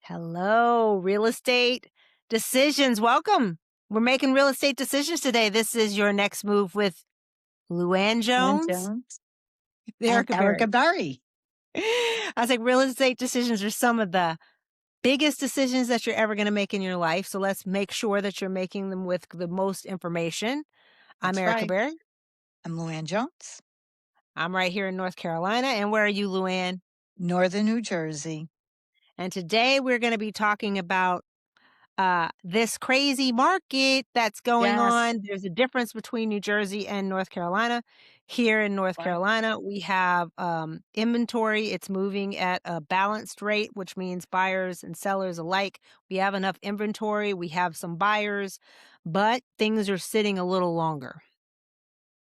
Hello, real estate decisions. Welcome. We're making real estate decisions today. This is your next move with Luann Glenn Jones, Jones and Erica Erica Berry. Berry. I was like, real estate decisions are some of the biggest decisions that you're ever going to make in your life. So let's make sure that you're making them with the most information. I'm That's Erica right. Berry. I'm Luann Jones, I'm right here in North Carolina. And where are you, Luann? Northern New Jersey. And today we're going to be talking about this crazy market that's going Yes. on. There's a difference between New Jersey and North Carolina. Here in North Right. Carolina, we have inventory. It's moving at a balanced rate, which means buyers and sellers alike. We have enough inventory. We have some buyers, but things are sitting a little longer.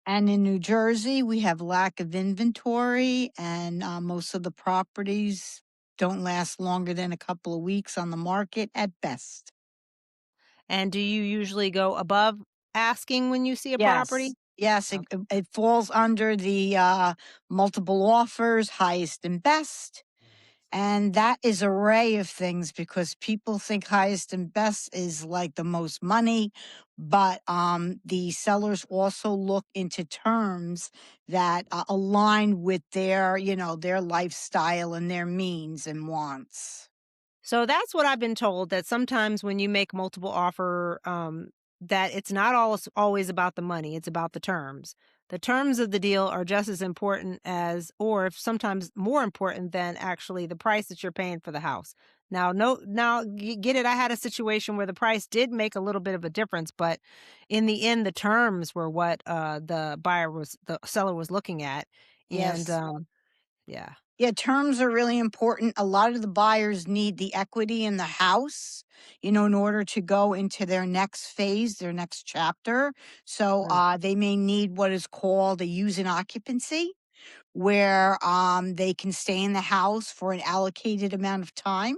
And in New Jersey, we have lack of inventory, and most of the properties don't last longer than a couple of weeks on the market at best. And do you usually go above asking when you see a property? Yes. Yes, it, Okay. it falls under the multiple offers, highest and best. And that is array of things because people think highest and best is like the most money, but the sellers also look into terms that align with their lifestyle and their means and wants. So that's what I've been told, that sometimes when you make multiple offer, that it's not always about the money, it's about the terms. The terms of the deal are just as important as, or if sometimes more important than actually the price that you're paying for the house. Now, no, now get it. I had a situation where the price did make a little bit of a difference, but in the end, the terms were what the seller was looking at, and Yes. yeah, Yeah, terms are really important. A lot of the buyers need the equity in the house, in order to go into their next phase, their next chapter. So mm, they may need what is called a use and occupancy, where they can stay in the house for an allocated amount of time.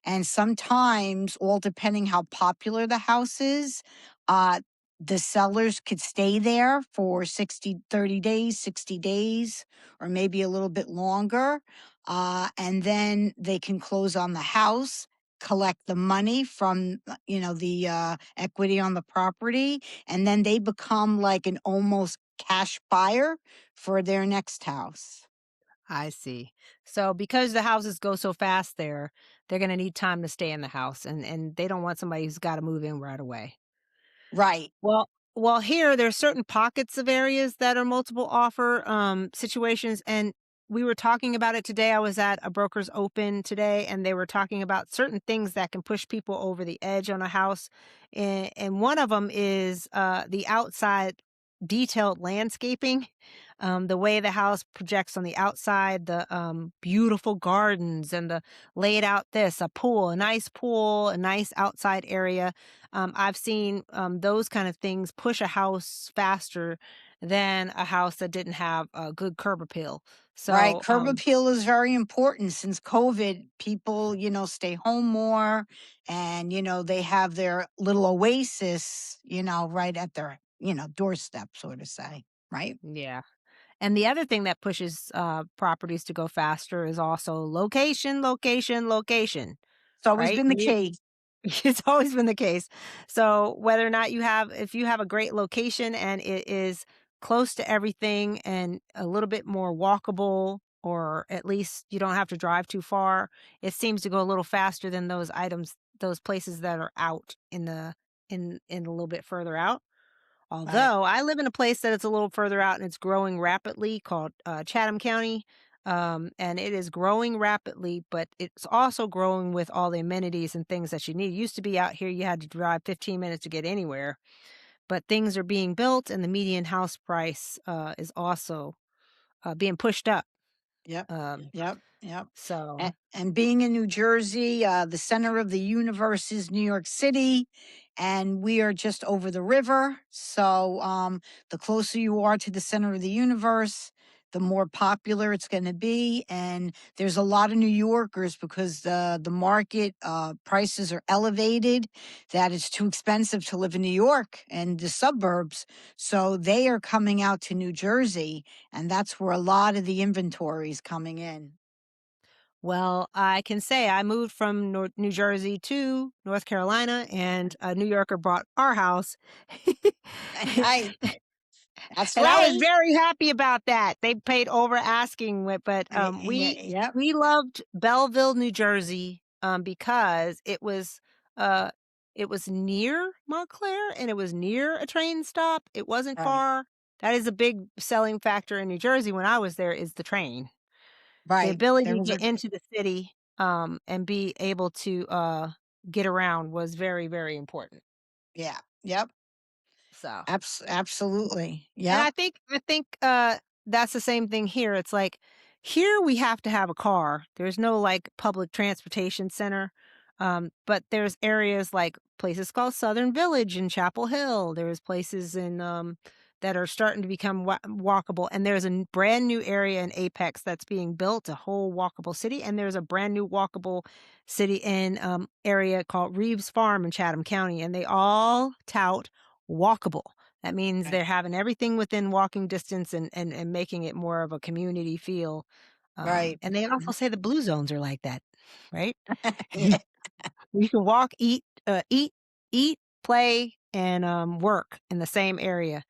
And sometimes, all depending how popular the house is, uh, the sellers could stay there for 30 days, 60 days, or maybe a little bit longer. And then they can close on the house, collect the money from, the equity on the property. And then they become like an almost cash buyer for their next house. I see. So because the houses go so fast there, they're gonna need time to stay in the house, and they don't want somebody who's gotta move in right away. Right. Well, here there's certain pockets of areas that are multiple offer situations, and we were talking about it today. I was at a broker's open today, and they were talking about certain things that can push people over the edge on a house, and one of them is the outside detailed landscaping, the way the house projects on the outside, the beautiful gardens, and the laid out a pool, a nice pool, a nice outside area. I've seen those kind of things push a house faster than a house that didn't have a good curb appeal. Right. So, Curb appeal is very important since COVID. People, stay home more and, they have their little oasis, right at their, doorstep, so to say. Right. yeah. And the other thing that pushes properties to go faster is also location, location, location, It's always right? been the case. It's always been the case. So whether or not if you have a great location and it is close to everything and a little bit more walkable, or at least you don't have to drive too far, it seems to go a little faster than those places that are out in a little bit further out. Right. Although I live in a place that it's a little further out and it's growing rapidly, called Chatham County. And it is growing rapidly, but it's also growing with all the amenities and things that you need. It used to be out here, you had to drive 15 minutes to get anywhere, but things are being built and the median house price is also being pushed up. Yep. Um, Yep. Yep. so And being in New Jersey, the center of the universe is New York City, and we are just over the river. So the closer you are to the center of the universe, the more popular it's going to be. And there's a lot of New Yorkers because the market prices are elevated, that it's too expensive to live in New York and the suburbs. So they are coming out to New Jersey, and that's where a lot of the inventory is coming in. Well, I can say I moved from New Jersey to North Carolina, and a New Yorker bought our house. Right. That's And I was right. very happy about that. They paid over asking wi but, Yeah, yep. we loved Belleville, New Jersey, because uh, it was near Montclair, and it was near a train stop. It wasn't Right. far. That is a big selling factor in New Jersey when I was there, is the train. The Right. There ability to was get a into the city, and be able to, get around was very, very important. yeah. Yep. So Absolutely. and Yep. I think, that's the same thing here. It's like, here we have to have a car. There's no, like, public transportation center, but there's areas like places called Southern Village in Chapel Hill. There's places in, that are starting to become walkable, and there's a brand new area in Apex that's being built, a whole walkable city, and there's a brand new walkable city in, area called Reeves Farm in Chatham County, and they all tout walkable. That means Right. they're having everything within walking distance, and making it more of a community feel, Right. and they also Mhm. say the blue zones are like that, right? Yeah. You can walk, eat, play, and, work in the same area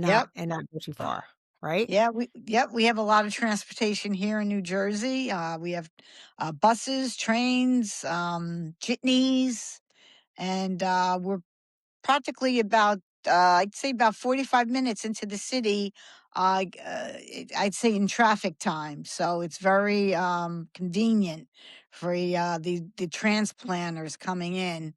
Yep. and not go too far, right? Yeah, we have a lot of transportation here in New Jersey. We have buses, trains, jitneys, and we're practically about I'd say about 45 minutes into the city. I'd say in traffic time, so it's very convenient for the transplanters coming in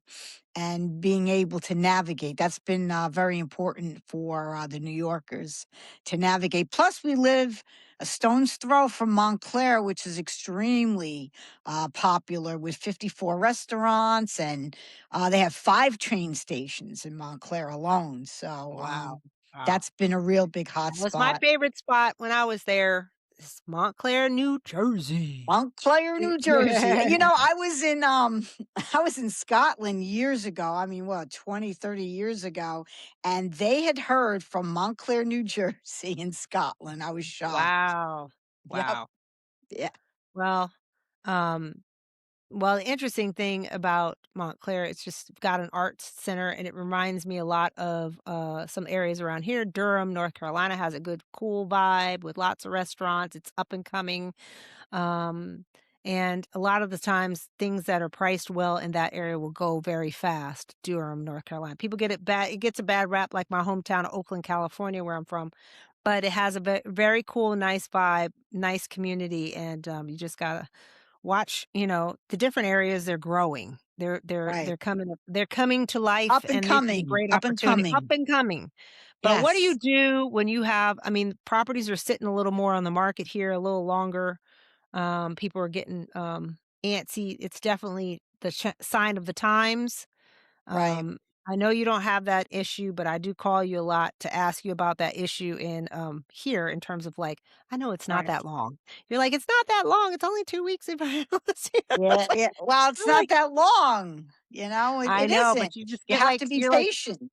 and being able to navigate. That's been very important for the New Yorkers to navigate. Plus, we live a stone's throw from Montclair, which is extremely popular with 54 restaurants, and they have 5 train stations in Montclair alone. So Wow. Wow. that's been a real big That was my hotspot. favorite spot when I was there, is Montclair, New Jersey. Montclair, New Jersey. You know, I was in I was in Scotland years ago. I mean, what, 20, 30 years ago, and they had heard from Montclair, New Jersey in Scotland. I was shocked. Wow. Yep. Wow. Yeah. Well, um well, the interesting thing about Montclair, it's just got an arts center, and it reminds me a lot of some areas around here. Durham, North Carolina has a good, cool vibe with lots of restaurants. It's up and coming. Um, and a lot of the times, things that are priced well in that area will go very fast. Durham, North Carolina. People get it bad. It gets a bad rap, like my hometown of Oakland, California, where I'm from. But it has a very cool, nice vibe, nice community, and you just gotta watch, the different areas they're growing. Right. They're coming to life, Up and and it's a coming. great Up and opportunity, up coming. and coming. But what do you Yes. do when you have, I mean, properties are sitting a little more on the market here, a little longer. People are getting, antsy. It's definitely the sign of the times. Right. Um, I know you don't have that issue, but I do call you a lot to ask you about that issue in, here in terms of, like, I know it's not Right. that long. You're like, "It's not that long. It's only 2 weeks if I Yeah. It's like Yeah. Well, it's I'm not like, that long. You know, I it know, isn't. but you just You get have like to be you're like, patient.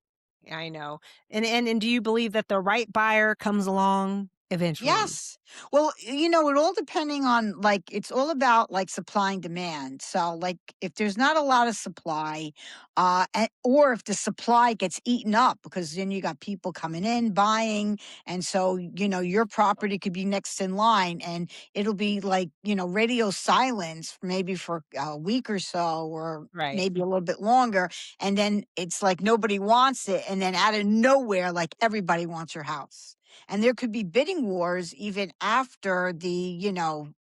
I know. And do you believe that the right buyer comes along eventually? Yes. Well, it all depending on like it's all about like supply and demand. So like if there's not a lot of supply, or if the supply gets eaten up because then you got people coming in buying, and so your property could be next in line, and it'll be like radio silence maybe for a week or so, or Right, maybe a little bit longer, and then it's like nobody wants it, and then out of nowhere like everybody wants your house, and there could be bidding wars even after the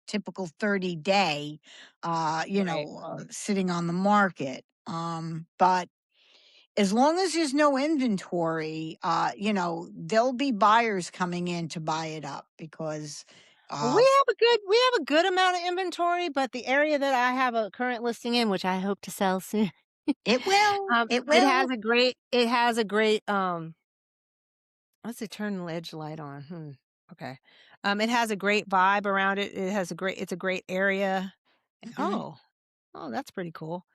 typical 30-day right. sitting on the market, but as long as there's no inventory, there'll be buyers coming in to buy it up because Well, uh f- we have a good amount of inventory, but the area that I have a current listing in, which I hope to sell soon, it it will. has a great, let's see, turn the edge light on. Okay. It has a great vibe around it. It's a great area. Mhm. Oh, oh, that's pretty cool.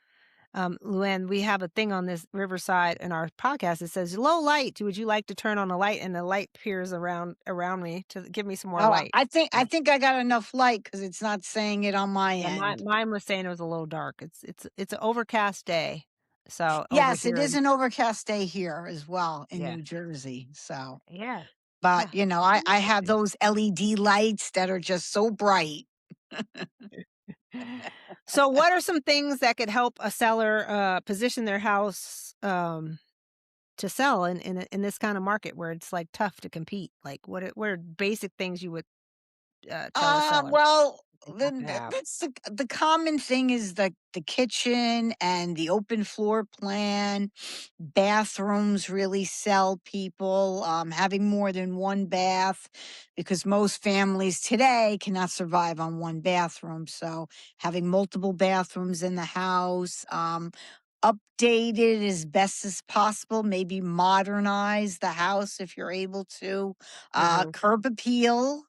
Luann, we have a thing on this Riverside in our podcast. It says low light. Would you like to turn on a light? And the light appears around me to give me some more Oh, light. I think I got enough light because it's not saying it on my Yeah, end. mine was saying it was a little dark. It's an overcast day. So over Yes, it here, is an overcast day here as well in yeah, New Jersey. So, yeah, but yeah. I have Interesting. those LED lights that are just so bright. So, what are some things that could help a seller position their house to sell in this kind of market where it's like tough to compete? Like, what are basic things you would tell a seller Well, they have to have? that's the common thing is the kitchen and the open floor plan. Bathrooms really sell people. Having more than one bath, because most families today cannot survive on one bathroom. So having multiple bathrooms in the house. Updated as best as possible, maybe modernize the house if you're able to. Hmm. Curb appeal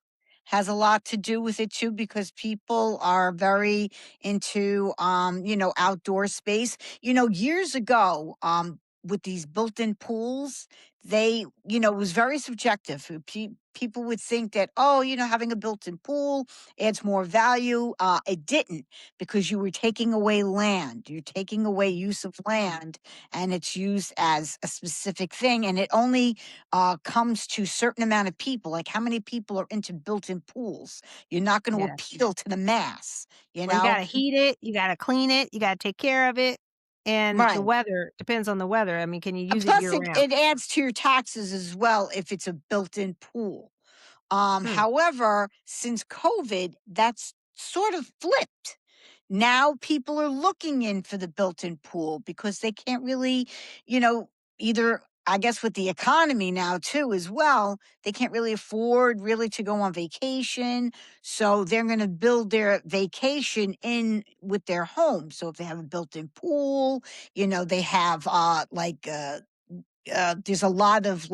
has a lot to do with it too because people are very into outdoor space. Years ago, with these built-in pools, it was very subjective. People would think that, oh, having a built-in pool adds more value. It didn't, because you were taking away land. You're taking away use of land, and it's used as a specific thing, and it only comes to certain amount of people. Like, how many people are into built-in pools? You're not going to Yeah. appeal to the mass, you Well, you know? gotta heat it, you gotta clean it, you gotta take care of it, and the Right. weather depends on the weather. I mean, can you use it Plus, year it, round? it adds to your taxes as well if it's a built-in pool. Hmm. However, since COVID, that's sort of flipped. Now people are looking in for the built-in pool because they can't really, either, I guess, with the economy now too as well, they can't really afford really to go on vacation. So they're going to build their vacation in with their home. So if they have a built-in pool, they have there's a lot of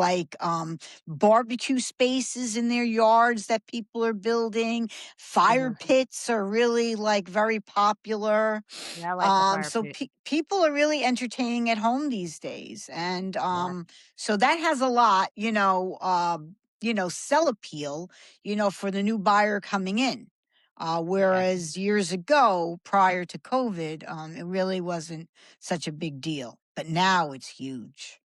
barbecue spaces in their yards that people are building. Fire Mhm. pits are really like very popular. Yeah, I like the fire So pit. people are really entertaining at home these days, and Yeah. so that has a lot, sell appeal, for the new buyer coming in. Yeah. Whereas years ago, prior to COVID, it really wasn't such a big deal, but now it's huge.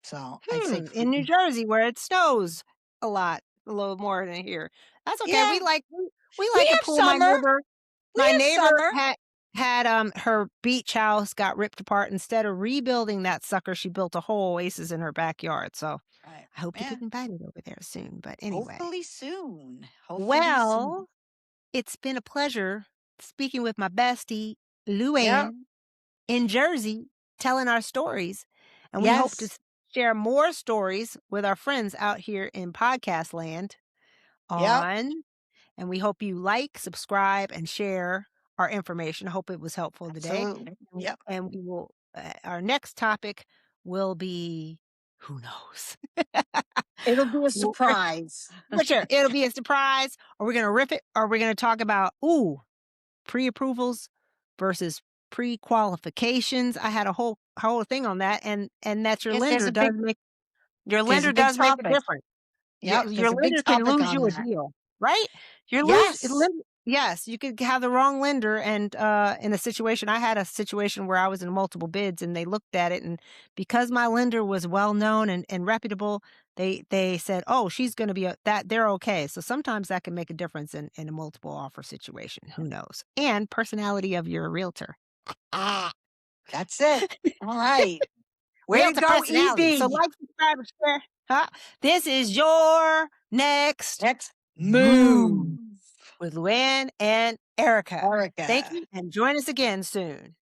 So I'd say, In New Jersey where it snows a lot, a little more than here. That's okay. yeah, We we like a have pool. summer. We My have neighbor summer. had her beach house got ripped apart. Instead of rebuilding that sucker, she built a whole oasis in her backyard. So Right. I hope to Yeah. get invited over there soon. But anyway, Hopefully soon. Hopefully soon. well, it's been a pleasure speaking with my bestie, Yep. Luann, in Jersey, telling our stories. And we hope to Yes. share more stories with our friends out here in podcast land Yep. on. And we hope you like, subscribe, and share our information. I hope it was helpful today. Absolutely. Yep. And we will, our next topic will be who knows? It'll be a We're surprise. sure it'll be a surprise, or we're going to rip it, or we're going to talk about, pre-approvals versus pre-qualifications. I had a whole thing on that, and that Yes, your there's a lender big does make a topic. difference. Yep, Your there's a big lender can topic lose on you a that. deal, right? Yes. Yes, you could have the wrong lender, and in a situation, I had a situation where I was in multiple bids, and they looked at it, and because my lender was well known and reputable, they said, "Oh, she's going to be that." They're okay. So sometimes that can make a difference in a multiple offer situation. Who knows? And personality of your realtor. Ah, that's it. All right. Way to Realtor go, personality. So EB. like, subscribe, and share. Huh? This is your next Next move move. with Luann and Erica. Thank Erica. you, and join us again soon.